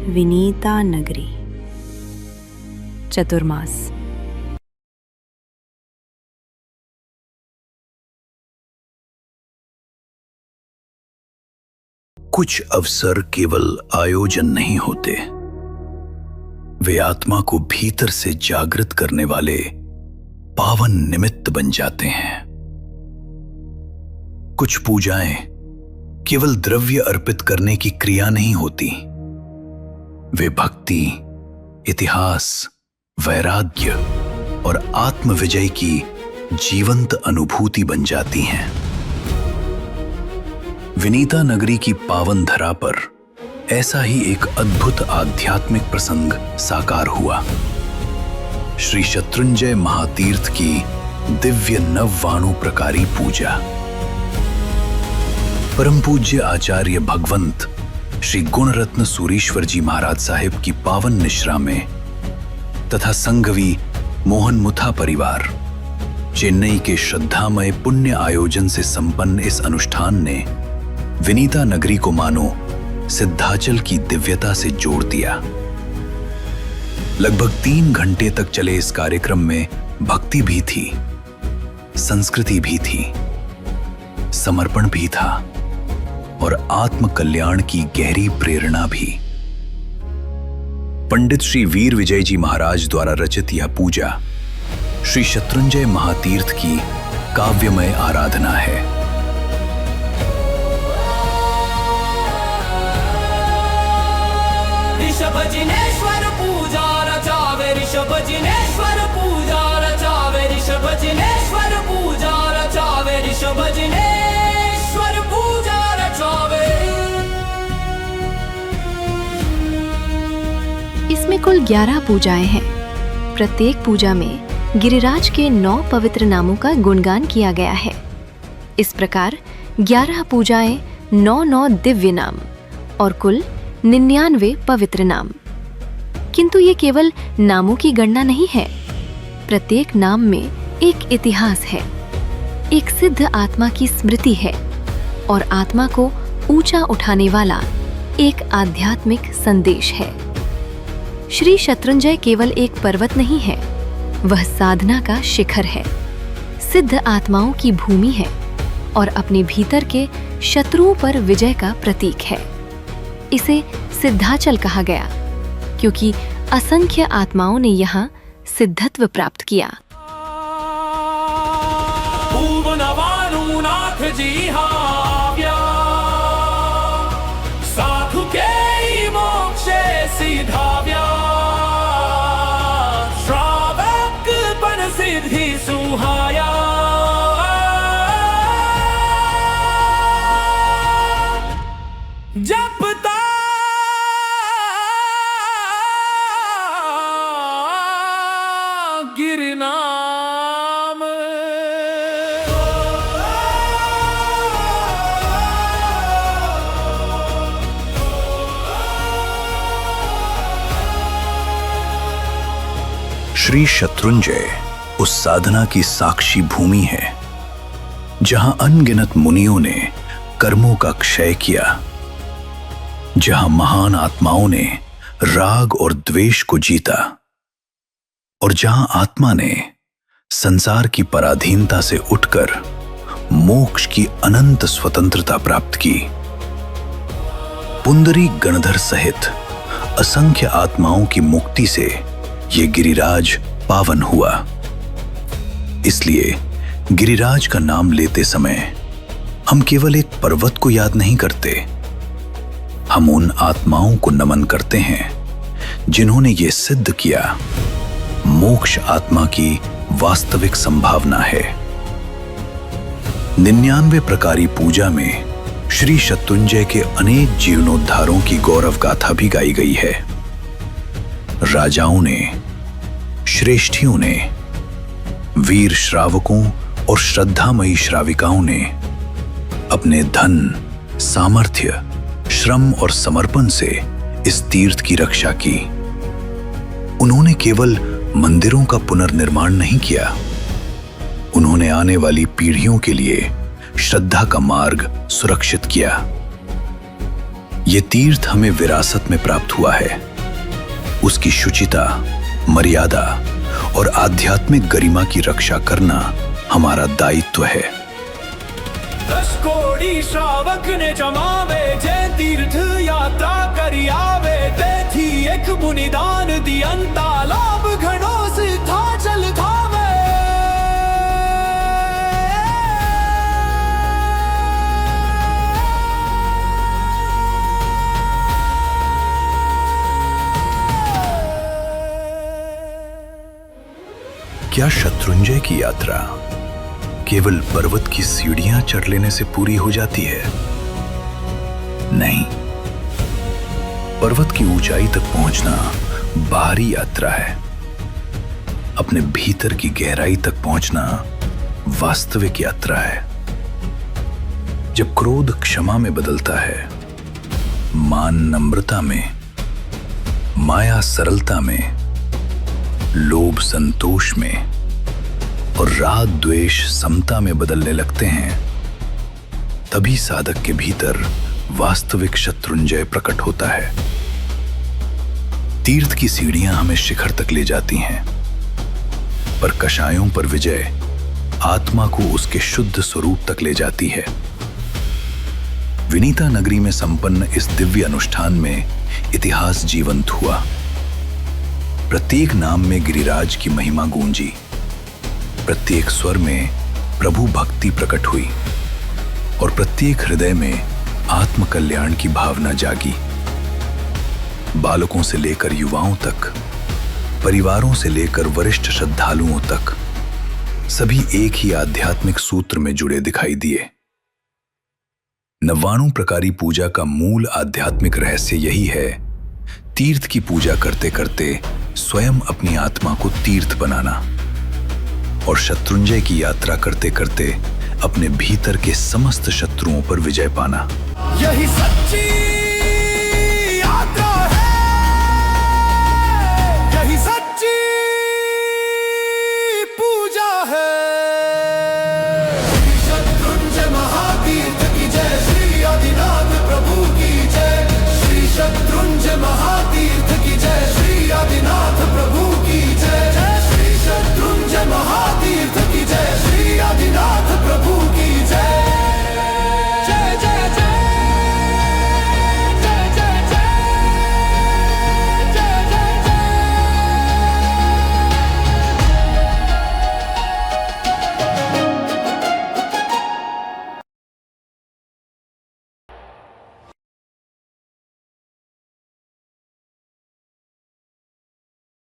विनीता नगरी। चतुर्मास। कुछ अवसर केवल आयोजन नहीं होते, वे आत्मा को भीतर से जागृत करने वाले पावन निमित्त बन जाते हैं। कुछ पूजाएं केवल द्रव्य अर्पित करने की क्रिया नहीं होती, वे भक्ति, इतिहास, वैराग्य और आत्मविजय की जीवंत अनुभूति बन जाती हैं। विनीता नगरी की पावन धरा पर ऐसा ही एक अद्भुत आध्यात्मिक प्रसंग साकार हुआ। श्री शत्रुंजय महातीर्थ की दिव्य नववाणु प्रकारी पूजा। परम पूज्य आचार्य भगवंत श्री गुणरत्न सूरीश्वर जी महाराज साहिब की पावन निश्रा में तथा संघवी मोहन मुथा परिवार चेन्नई के श्रद्धामय पुण्य आयोजन से संपन्न इस अनुष्ठान ने विनीता नगरी को मानो सिद्धाचल की दिव्यता से जोड़ दिया। लगभग 3 घंटे तक चले इस कार्यक्रम में भक्ति भी थी, संस्कृति भी थी, समर्पण भी था और आत्म कल्याण की गहरी प्रेरणा भी। पंडित श्री वीर विजय जी महाराज द्वारा रचित यह पूजा श्री शत्रुंजय महातीर्थ की काव्यमय आराधना है। ऋषभ जिनेश्वर पूजा रचावे, ऋषभ जिनेश्वर पूजा रचावे, ऋषभ जिनेश्वर पूजा रचावे, ऋषभ जिनेश्वर पूजा रचावे। इसमें कुल 11 पूजाएं हैं। प्रत्येक पूजा में गिरिराज के 9 पवित्र नामों का गुणगान किया गया है। इस प्रकार 11 पूजाएं, 9 दिव्य नाम और कुल 99 पवित्र नाम। किंतु ये केवल नामों की गणना नहीं है। प्रत्येक नाम में एक इतिहास है, एक सिद्ध आत्मा की स्मृति है और आत्मा को ऊंचा उठाने वाला एक आध्यात्मिक संदेश है। श्री शत्रुंजय केवल एक पर्वत नहीं है, वह साधना का शिखर है, सिद्ध आत्माओं की भूमि है और अपने भीतर के शत्रुओं पर विजय का प्रतीक है। इसे सिद्धाचल कहा गया क्योंकि असंख्य आत्माओं ने यहाँ सिद्धत्व प्राप्त किया। भुवनवानुनाथ जी हाव्या, साधु के मोक्षे सिधाव्या, श्रावक बन सिद्धि सुहाया। जपता गिरनाम, श्री शत्रुंजय उस साधना की साक्षी भूमि है जहां अनगिनत मुनियों ने कर्मों का क्षय किया, जहां महान आत्माओं ने राग और द्वेष को जीता और जहां आत्मा ने संसार की पराधीनता से उठकर मोक्ष की अनंत स्वतंत्रता प्राप्त की। पुंडरीक गणधर सहित असंख्य आत्माओं की मुक्ति से ये गिरिराज पावन हुआ। इसलिए गिरिराज का नाम लेते समय हम केवल एक पर्वत को याद नहीं करते, हम उन आत्माओं को नमन करते हैं जिन्होंने ये सिद्ध किया मोक्ष आत्मा की वास्तविक संभावना है। 99 प्रकारी पूजा में श्री शत्रुंजय के अनेक जीवनोद्धारों की गौरव गाथा भी गाई गई है। राजाओं ने, श्रेष्ठियों ने, वीर श्रावकों और श्रद्धामयी श्राविकाओं ने अपने धन, सामर्थ्य, श्रम और समर्पण से इस तीर्थ की रक्षा की। उन्होंने केवल मंदिरों का पुनर्निर्माण नहीं किया, उन्होंने आने वाली पीढ़ियों के लिए श्रद्धा का मार्ग सुरक्षित किया। ये तीर्थ हमें विरासत में प्राप्त हुआ है। उसकी शुचिता, मर्यादा और आध्यात्मिक गरिमा की रक्षा करना हमारा दायित्व है। 10 कोटी श्रावक ने जमावे, जय तीर्थ यात्रा करी आवे। तेथी एक मुनिदान दियंता, लाभ घणो सिद्धा चल धावे। क्या शत्रुंजय की यात्रा केवल पर्वत की सीढ़ियां चढ़ लेने से पूरी हो जाती है? नहीं, पर्वत की ऊंचाई तक पहुंचना बाहरी यात्रा है। अपने भीतर की गहराई तक पहुंचना वास्तविक यात्रा है। जब क्रोध क्षमा में बदलता है, मान नम्रता में, माया सरलता में, लोभ संतोष में और राग द्वेष समता में बदलने लगते हैं, तभी साधक के भीतर वास्तविक शत्रुंजय प्रकट होता है। तीर्थ की सीढ़ियां हमें शिखर तक ले जाती हैं, पर कषायों पर विजय आत्मा को उसके शुद्ध स्वरूप तक ले जाती है। विनीता नगरी में संपन्न इस दिव्य अनुष्ठान में इतिहास जीवंत हुआ। प्रत्येक नाम में गिरिराज की महिमा गूंजी, प्रत्येक स्वर में प्रभु भक्ति प्रकट हुई और प्रत्येक हृदय में आत्म कल्याण की भावना जागी। बालकों से लेकर युवाओं तक, परिवारों से लेकर वरिष्ठ श्रद्धालुओं तक, सभी एक ही आध्यात्मिक सूत्र में जुड़े दिखाई दिए। 99 प्रकारी पूजा का मूल आध्यात्मिक रहस्य यही है, तीर्थ की पूजा करते करते स्वयं अपनी आत्मा को तीर्थ बनाना और शत्रुंजय की यात्रा करते करते अपने भीतर के समस्त शत्रुओं पर विजय पाना। यही सच्ची